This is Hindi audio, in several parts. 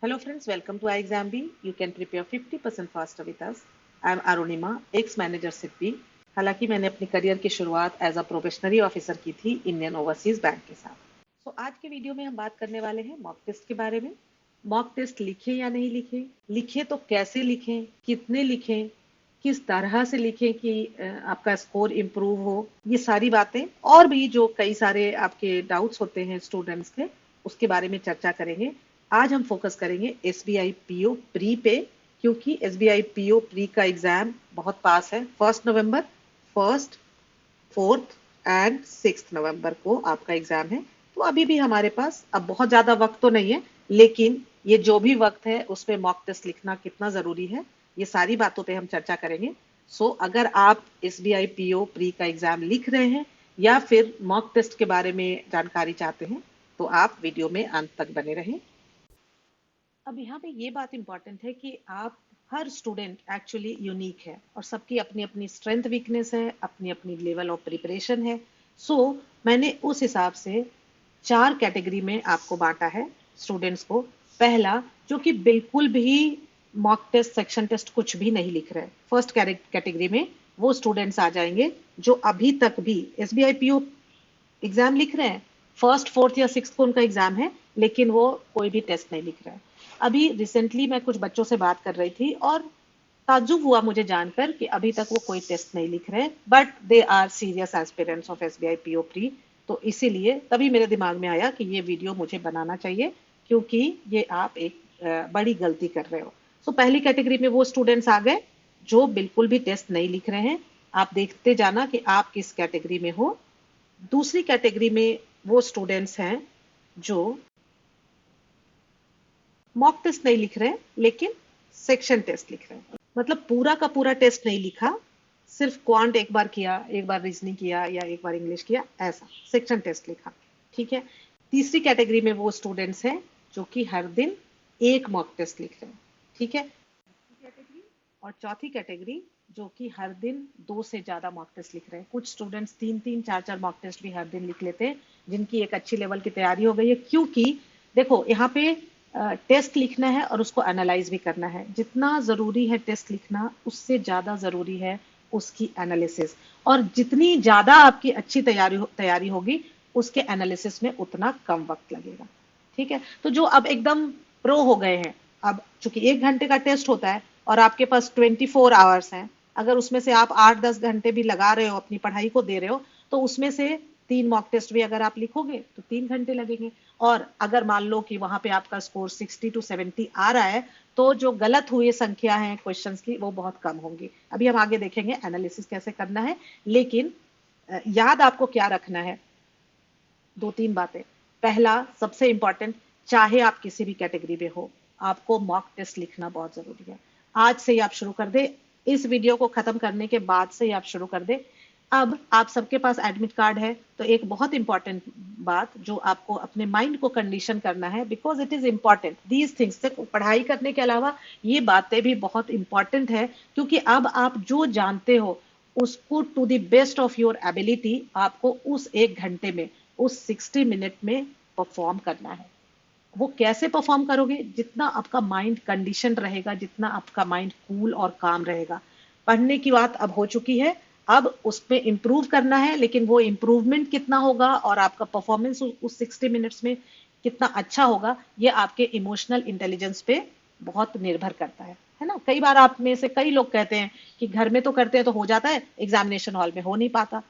Hello friends, welcome to iExamBee. You can prepare 50% faster with us. I am Arunima, ex-manager SIDBI. हालांकि मैंने अपनी करियर की शुरुआत एज अ प्रोबेशनरी ऑफिसर की थी इंडियन ओवरसीज बैंक के साथ। आज के वीडियो में हम बात करने वाले हैं मॉक टेस्ट के बारे में। मॉक टेस्ट लिखें या नहीं लिखें, लिखें तो कैसे लिखें, कितने लिखें, किस तरह से लिखें कि आपका स्कोर इम्प्रूव हो, ये सारी बातें और भी जो कई सारे आपके डाउट्स होते हैं स्टूडेंट्स के, उसके बारे में चर्चा करेंगे। आज हम फोकस करेंगे एसबीआई पीओ प्री पे, क्योंकि एसबीआई पीओ प्री का एग्जाम बहुत पास है। 1 नवंबर, 4th एंड 6 नवंबर को आपका एग्जाम है। तो अभी भी हमारे पास अब बहुत ज्यादा वक्त तो नहीं है, लेकिन ये जो भी वक्त है उसमें मॉक टेस्ट लिखना कितना जरूरी है, ये सारी बातों पे हम चर्चा करेंगे। अगर आप एसबीआई पीओ प्री का एग्जाम लिख रहे हैं या फिर मॉक टेस्ट के बारे में जानकारी चाहते हैं, तो आप वीडियो में अंत तक बने रहें। अब यहाँ पे ये बात इंपॉर्टेंट है कि आप हर स्टूडेंट एक्चुअली यूनिक है और सबकी अपनी अपनी स्ट्रेंथ वीकनेस है, अपनी अपनी लेवल ऑफ प्रिपरेशन है। मैंने उस हिसाब से 4 कैटेगरी में आपको बांटा है स्टूडेंट्स को। पहला, जो कि बिल्कुल भी मॉक टेस्ट सेक्शन टेस्ट कुछ भी नहीं लिख रहे, फर्स्ट कैटेगरी में वो स्टूडेंट्स आ जाएंगे जो अभी तक भी एसबीआई पीओ एग्जाम लिख रहे हैं। फर्स्ट, फोर्थ या सिक्स को उनका एग्जाम है, लेकिन वो कोई भी टेस्ट नहीं लिख रहा है। अभी रिसेंटली मैं कुछ बच्चों से बात कर रही थी और ताज्जुब हुआ मुझे जानकर कि अभी तक वो कोई टेस्ट नहीं लिख रहे, but they are serious aspirants of SBI PO pre. तो इसीलिए तभी मेरे दिमाग में आया कि ये वीडियो मुझे बनाना चाहिए, क्योंकि ये आप एक बड़ी गलती कर रहे हो। पहली कैटेगरी में वो स्टूडेंट्स आ गए जो बिल्कुल भी टेस्ट नहीं लिख रहे हैं। आप देखते जाना कि आप किस कैटेगरी में हो। दूसरी कैटेगरी में वो स्टूडेंट्स हैं जो मॉक टेस्ट नहीं लिख रहे हैं, लेकिन सेक्शन टेस्ट लिख रहे हैं। मतलब पूरा का पूरा टेस्ट नहीं लिखा, सिर्फ क्वांट एक बार किया, एक बार रीजनिंग किया या एक बार इंग्लिश किया, ऐसा सेक्शन टेस्ट लिखा। ठीक है। तीसरी कैटेगरी में वो स्टूडेंट्स हैं जो कि हर दिन एक मॉक टेस्ट लिख रहे हैं। ठीक है। कैटेगरी और चौथी कैटेगरी जो कि हर दिन 2 से ज्यादा मॉक टेस्ट लिख रहे हैं। कुछ स्टूडेंट्स 3-3, 4-4 मॉक टेस्ट भी हर दिन लिख लेते हैं, जिनकी एक अच्छी लेवल की तैयारी हो गई है। क्योंकि देखो यहाँ पे टेस्ट लिखना है और उसको एनालाइज भी करना है। जितना जरूरी है टेस्ट लिखना, उससे ज्यादा जरूरी है उसकी एनालिसिस। और जितनी ज्यादा आपकी अच्छी तैयारी होगी, उसके एनालिसिस में उतना कम वक्त लगेगा। ठीक है। तो जो अब एकदम प्रो हो गए हैं, अब चूंकि 1 घंटे का टेस्ट होता है और आपके पास 24 आवर्स हैं, अगर उसमें से आप 8-10 घंटे भी लगा रहे हो, अपनी पढ़ाई को दे रहे हो, तो उसमें से 3 मॉक टेस्ट भी अगर आप लिखोगे तो 3 घंटे लगेंगे। और अगर मान लो कि वहां पे आपका स्कोर 60 to 70 आ रहा है, तो जो गलत हुई संख्या है क्वेश्चंस की, वो बहुत कम होंगी। अभी हम आगे देखेंगे एनालिसिस कैसे करना है, लेकिन याद आपको क्या रखना है, 2-3 बातें। पहला, सबसे इंपॉर्टेंट, चाहे आप किसी भी कैटेगरी में हो, आपको मॉक टेस्ट लिखना बहुत जरूरी है। आज से ही आप शुरू कर दे, इस वीडियो को खत्म करने के बाद से ही आप शुरू कर दे। अब आप सबके पास एडमिट कार्ड है, तो एक बहुत इंपॉर्टेंट बात जो आपको अपने माइंड को कंडीशन करना है, because it is important these things. पढ़ाई करने के अलावा ये बातें भी बहुत इंपॉर्टेंट है, क्योंकि अब आप जो जानते हो उसको to the best of your ability आपको उस 1 घंटे में, उस 60 मिनट में परफॉर्म करना है। वो कैसे परफॉर्म करोगे? जितना आपका माइंड कंडीशन रहेगा, जितना आपका माइंड कूल और काम रहेगा। पढ़ने की बात अब हो चुकी है, अब उस पर इंप्रूव करना है, लेकिन वो इंप्रूवमेंट कितना होगा और आपका परफॉर्मेंस उस 60 मिनट्स में कितना अच्छा होगा, ये आपके इमोशनल इंटेलिजेंस पे बहुत निर्भर करता है ना। कई बार आप में से कई लोग कहते हैं कि घर में तो करते हैं तो हो जाता है, एग्जामिनेशन हॉल में हो नहीं पाता।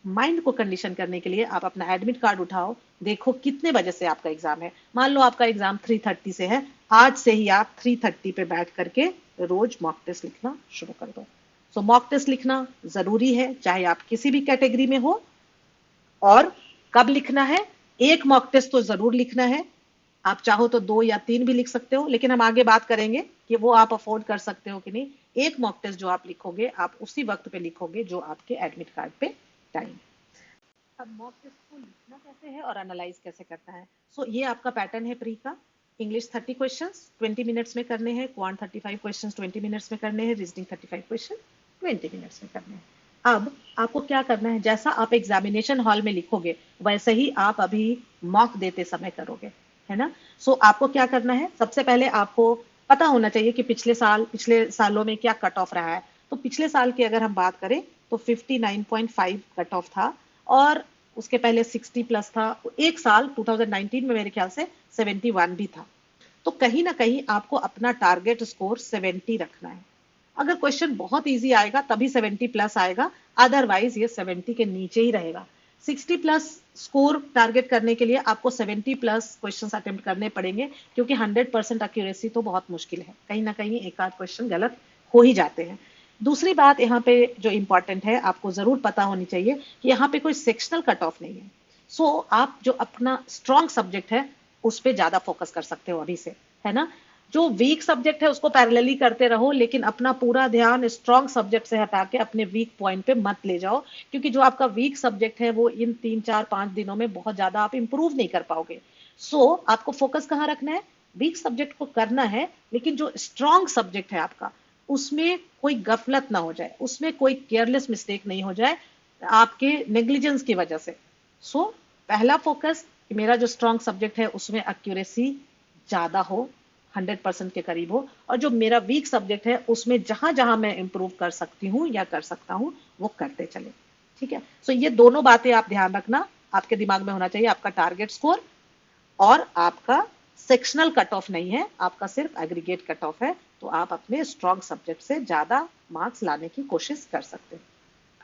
माइंड को कंडीशन करने के लिए आप अपना एडमिट कार्ड उठाओ, देखो कितने बजे से आपका एग्जाम है। मान लो आपका एग्जाम 3:30 से है, आज से ही आप 3:30 पे बैठ करके रोज मॉक टेस्ट लिखना शुरू कर दो। मॉक टेस्ट लिखना जरूरी है, चाहे आप किसी भी कैटेगरी में हो। और कब लिखना है? एक मॉक टेस्ट तो जरूर लिखना है। आप चाहो तो 2 या 3 भी लिख सकते हो, लेकिन हम आगे बात करेंगे कि वो आप अफोर्ड कर सकते हो कि नहीं। एक मॉक टेस्ट जो आप लिखोगे, आप उसी वक्त पे लिखोगे जो आपके एडमिट कार्ड पे टाइम। अब मॉक टेस्ट को लिखना कैसे है और एनालाइज कैसे करना है। ये आपका पैटर्न है प्री का। इंग्लिश 30 क्वेश्चंस 20 मिनट्स में करने हैं, क्वांट 35 क्वेश्चंस 20 मिनट्स में करने हैं, रीजनिंग 35 क्वेश्चन 20 मिनट्स में करने हैं। अब आपको क्या करना है, जैसा आप एग्जामिनेशन हॉल में लिखोगे वैसे ही आप अभी मॉक देते समय करोगे, है ना। सो आपको क्या करना है, सबसे पहले आपको पता होना चाहिए कि पिछले सालों में क्या कट ऑफ रहा है। तो पिछले साल की अगर हम बात करें तो 59.5 कट ऑफ था, और उसके पहले 60 प्लस था। एक साल 2019 में मेरे ख्याल से 71 भी था। तो कहीं ना कहीं आपको अपना टारगेट स्कोर 70 रखना है। अगर क्वेश्चन बहुत इजी आएगा तभी 70 प्लस आएगा, अदरवाइज ये 70 के नीचे ही रहेगा। 60 प्लस स्कोर टारगेट करने के लिए आपको 70 प्लस क्वेश्चन अटेम्प्ट करने पड़ेंगे, क्योंकि 100% एक्यूरेसी तो बहुत मुश्किल है, कहीं ना कहीं एक आध क्वेश्चन गलत हो ही जाते हैं। दूसरी बात यहाँ पे जो इंपॉर्टेंट है, आपको जरूर पता होनी चाहिए कि यहाँ पे कोई सेक्शनल कट ऑफ नहीं है। सो आप जो अपना स्ट्रॉन्ग सब्जेक्ट है उस पर ज्यादा फोकस कर सकते हो अभी से, है ना। जो वीक सब्जेक्ट है उसको पैरेलली करते रहो, लेकिन अपना पूरा ध्यान स्ट्रॉन्ग सब्जेक्ट से हटा के अपने वीक पॉइंट पे मत ले जाओ, क्योंकि जो आपका वीक सब्जेक्ट है वो इन 3 4 5 दिनों में बहुत ज्यादा आप इंप्रूव नहीं कर पाओगे। सो आपको फोकस कहाँ रखना है, वीक सब्जेक्ट को करना है, लेकिन जो स्ट्रॉन्ग सब्जेक्ट है आपका उसमें कोई गफलत ना हो जाए, उसमें कोई केयरलेस मिस्टेक नहीं हो जाए आपके नेग्लिजेंस की वजह से। सो पहला फोकस कि मेरा जो स्ट्रॉन्ग सब्जेक्ट है उसमें एक्यूरेसी ज्यादा हो, 100% के करीब हो, और जो मेरा वीक सब्जेक्ट है उसमें जहां जहां मैं इंप्रूव कर सकती हूँ या कर सकता हूँ वो करते चले। ठीक है। सो ये दोनों बातें आप ध्यान रखना, आपके दिमाग में होना चाहिए आपका टारगेट स्कोर और आपका सेक्शनल कट ऑफ नहीं है, आपका सिर्फ एग्रीगेट कट ऑफ है। तो आप अपने स्ट्रॉन्ग सब्जेक्ट से ज्यादा मार्क्स लाने की कोशिश कर सकते हैं।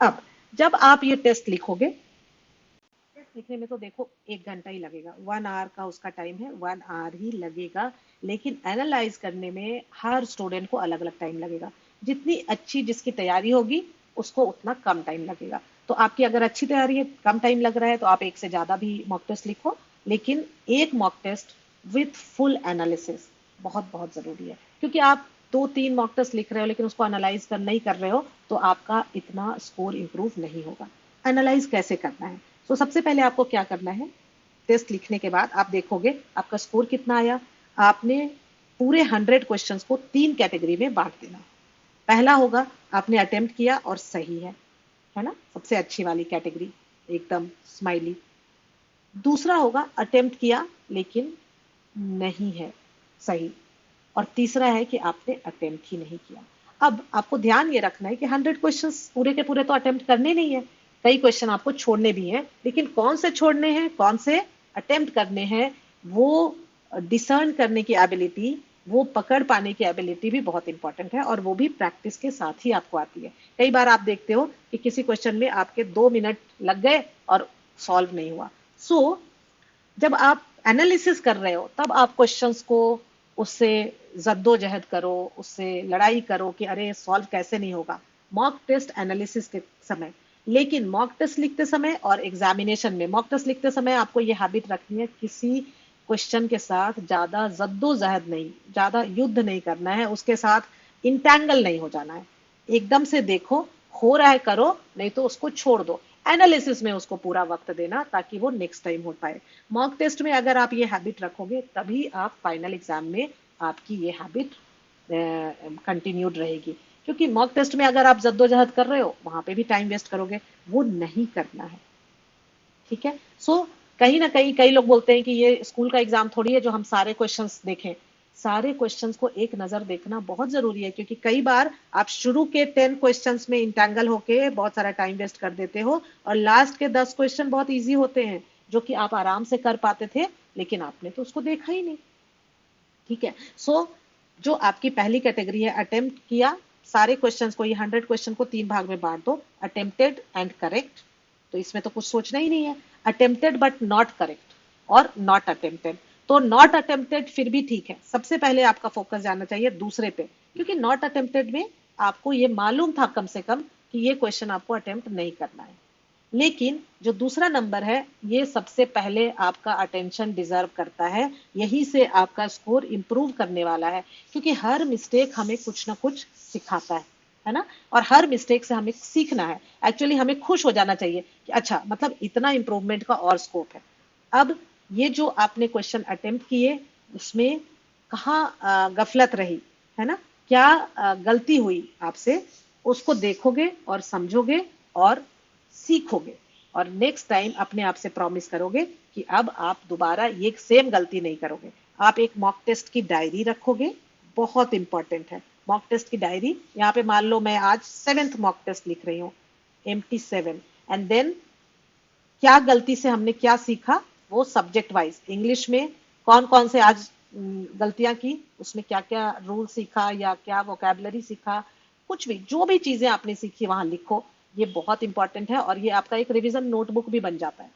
अब जब आप ये टेस्ट लिखोगे, टेस्ट लिखने में तो देखो 1 घंटा ही लगेगा, 1 आवर का उसका टाइम है, 1 आवर ही लगेगा। लेकिन एनालाइज करने में हर स्टूडेंट को अलग अलग टाइम लगेगा। जितनी अच्छी जिसकी तैयारी होगी उसको उतना कम टाइम लगेगा। तो आपकी अगर अच्छी तैयारी है, कम टाइम लग रहा है, तो आप एक से ज्यादा भी मॉक टेस्ट लिखो, लेकिन एक mock test with full analysis बहुत बहुत जरूरी है। क्योंकि आप 2 3 मॉक टेस्ट लिख रहे हो लेकिन उसको एनालाइज नहीं कर रहे हो, तो आपका इतना स्कोर इंप्रूव नहीं होगा। एनालाइज कैसे करना है, तो सबसे पहले आपको क्या करना है, टेस्ट लिखने के बाद आप देखोगे आपका स्कोर कितना आया। आपने पूरे 100 क्वेश्चंस को 3 कैटेगरी में बांट देना। पहला होगा आपने अटेम्प्ट किया और सही है ना, सबसे अच्छी वाली कैटेगरी, एकदम स्माइली। दूसरा होगा अटेम्प्ट किया लेकिन नहीं है सही, और तीसरा है कि आपने अटेम्प्ट ही नहीं किया। अब आपको ध्यान ये रखना है कि 100 क्वेश्चंस पूरे के पूरे तो अटेम्प्ट करने नहीं है, कई क्वेश्चन आपको छोड़ने भी हैं, लेकिन कौन से छोड़ने हैं कौन से अटेम्प्ट करने हैं वो डिसर्न करने की एबिलिटी, वो पकड़ पाने की एबिलिटी भी बहुत इंपॉर्टेंट है, और वो भी प्रैक्टिस के साथ ही आपको आती है। कई बार आप देखते हो कि किसी क्वेश्चन में आपके 2 मिनट लग गए और सॉल्व नहीं हुआ। सो जब आप एनालिसिस कर रहे हो तब आप क्वेश्चंस को उससे जद्दोजहद करो, उससे लड़ाई करो कि अरे सॉल्व कैसे नहीं होगा, मॉक टेस्ट एनालिसिस के समय। लेकिन मॉक टेस्ट लिखते समय और एग्जामिनेशन में, मॉक टेस्ट लिखते समय आपको ये हैबिट रखनी है, किसी क्वेश्चन के साथ ज्यादा जद्दोजहद नहीं, ज्यादा युद्ध नहीं करना है, उसके साथ इंटैंगल नहीं हो जाना है। एकदम से देखो, हो रहा है करो, नहीं तो उसको छोड़ दो। एनालिसिस में उसको पूरा वक्त देना ताकि वो नेक्स्ट टाइम हो पाए। मॉक टेस्ट में अगर आप ये हैबिट रखोगे तभी आप फाइनल एग्जाम में आपकी ये हैबिट कंटिन्यूड रहेगी। क्योंकि मॉक टेस्ट में अगर आप जद्दोजहद कर रहे हो वहां पे भी टाइम वेस्ट करोगे, वो नहीं करना है। ठीक है। सो कहीं ना कहीं कई लोग बोलते हैं कि ये स्कूल का एग्जाम थोड़ी है जो हम सारे क्वेश्चंस देखें। सारे क्वेश्चंस को एक नजर देखना बहुत जरूरी है, क्योंकि कई बार आप शुरू के 10 क्वेश्चंस में इंटैंगल होके बहुत सारा टाइम वेस्ट कर देते हो, और लास्ट के 10 क्वेश्चन बहुत इजी होते हैं जो कि आप आराम से कर पाते थे, लेकिन आपने तो उसको देखा ही नहीं। ठीक है। सो जो आपकी पहली कैटेगरी है, अटेम्प्ट किया, सारे क्वेश्चंस को, ये 100 क्वेश्चन को 3 भाग में बांट दो, अटेम्प्टेड एंड करेक्ट, तो इसमें तो कुछ सोचना ही नहीं है। अटेम्प्टेड बट नॉट करेक्ट और नॉट अटेम्प्टेड। तो नॉट अटेम्प्टेड फिर भी ठीक है, सबसे पहले आपका फोकस जाना चाहिए दूसरे पे, क्योंकि नॉट अटेम्प्टेड में आपको ये मालूम था कम से कम कि ये क्वेश्चन आपको अटेम्प्ट नहीं करना है। लेकिन जो दूसरा नंबर है ये सबसे पहले आपका अटेंशन डिजर्व करता है, यही से आपका स्कोर इंप्रूव करने वाला है, क्योंकि हर मिस्टेक हमें कुछ ना कुछ सिखाता है ना, और हर मिस्टेक से हमें सीखना है। एक्चुअली हमें खुश हो जाना चाहिए कि अच्छा, मतलब इतना इंप्रूवमेंट का और स्कोप है। अब ये जो आपने क्वेश्चन अटेम्प्ट किए उसमें कहाँ गफलत रही, है ना, क्या गलती हुई आपसे, उसको देखोगे और समझोगे और सीखोगे, और नेक्स्ट टाइम अपने आप से प्रॉमिस करोगे कि अब आप दोबारा ये सेम गलती नहीं करोगे। आप एक मॉक टेस्ट की डायरी रखोगे, बहुत इंपॉर्टेंट है। मॉक टेस्ट की डायरी, यहाँ पे मान लो मैं आज 7th मॉक टेस्ट लिख रही हूँ, एम्प्टी 7, एंड देन क्या गलती से हमने क्या सीखा, वो सब्जेक्ट वाइज इंग्लिश में कौन कौन से आज गलतियां की, उसमें क्या क्या रूल सीखा या क्या वोकैबुलरी सीखा, कुछ भी जो भी चीजें आपने सीखी वहां लिखो। ये बहुत इंपॉर्टेंट है और ये आपका एक रिवीजन नोटबुक भी बन जाता है।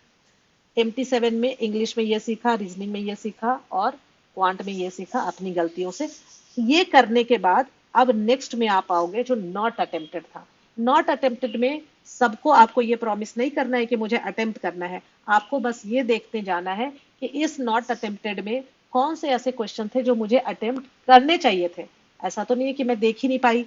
एम्प्टी 7 में इंग्लिश में ये सीखा, रीजनिंग में ये सीखा और क्वांट में ये सीखा अपनी गलतियों से। ये करने के बाद अब नेक्स्ट में आप आओगे जो नॉट अटेम्प्टेड था। नॉट अटेम्प्टेड में सबको आपको ये प्रॉमिस नहीं करना है कि मुझे अटेम्प्ट करना है, आपको बस ये देखते जाना है कि इस नॉट अटेम्प्टेड में कौन से ऐसे क्वेश्चन थे जो मुझे अटेम्प्ट करने चाहिए थे। ऐसा तो नहीं है कि मैं देख ही नहीं पाई,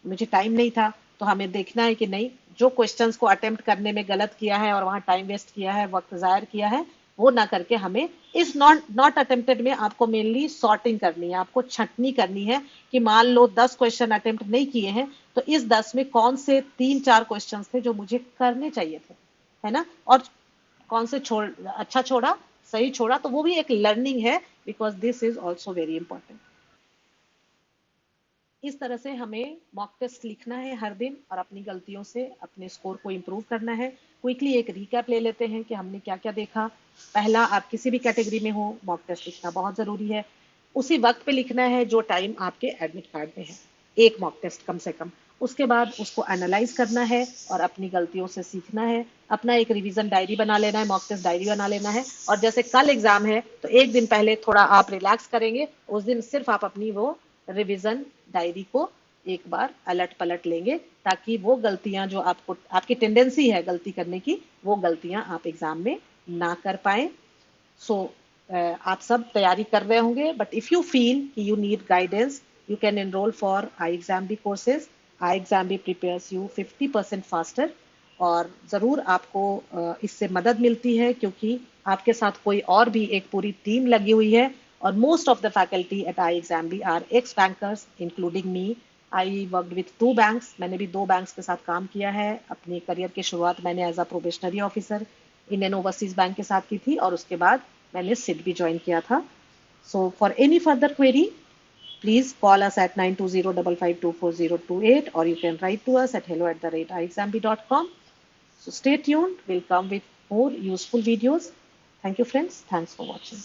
मुझे टाइम नहीं था, तो हमें देखना है कि नहीं, जो क्वेश्चंस को अटेम्प्ट करने में गलत किया है और वहां टाइम वेस्ट किया है, वक्त जाहिर किया है, वो ना करके हमें इस नॉट अटेम्प्टेड में आपको मेनली सॉर्टिंग करनी है, आपको छंटनी करनी है कि मान लो 10 क्वेश्चन अटेम्प्ट नहीं किए हैं, तो इस 10 में कौन से 3-4 क्वेश्चन थे जो मुझे करने चाहिए थे, है ना, और कौन से अच्छा छोड़ा, सही छोड़ा, तो वो भी एक लर्निंग है, because this is also very important. इस तरह से हमें मॉक टेस्ट लिखना है हर दिन और अपनी गलतियों से अपने स्कोर को इम्प्रूव करना है। क्विकली एक रिकैप ले लेते हैं कि हमने क्या क्या देखा। पहला, आप किसी भी कैटेगरी में हो, मॉक टेस्ट लिखना बहुत जरूरी है। उसी वक्त पे लिखना है जो टाइम आपके एडमिट कार्ड में है, एक मॉक टेस्ट कम से कम। उसके बाद उसको एनालाइज करना है और अपनी गलतियों से सीखना है। अपना एक रिवीजन डायरी बना लेना है, मॉक टेस्ट डायरी बना लेना है, और जैसे कल एग्जाम है तो एक दिन पहले थोड़ा आप रिलैक्स करेंगे, उस दिन सिर्फ आप अपनी वो रिवीजन डायरी को एक बार अलट पलट लेंगे, ताकि वो गलतियां जो आपको, आपकी टेंडेंसी है गलती करने की, वो गलतियां आप एग्जाम में ना कर पाए। सो आप सब तैयारी कर रहे होंगे, बट इफ यू फील कि you need guidance, you can enrol for ixamBee courses. IxamBee prepares you 50% faster, और जरूर आपको इससे मदद मिलती है क्योंकि आपके साथ कोई और भी एक पूरी टीम लगी हुई है, और most of the faculty at ixamBee are ex bankers including me. I worked with 2 banks, मैंने भी 2 बैंक्स के साथ काम किया है। अपने करियर की शुरुआत मैंने as a probationary officer Indian Overseas Bank के साथ की थी, और उसके बाद मैंने सिड भी ज्वाइन किया था। So for any further query, please call us at 920-552-4028, or you can write to us at hello@iexamb.com. So stay tuned. We'll come with more useful videos. Thank you, friends. Thanks for watching.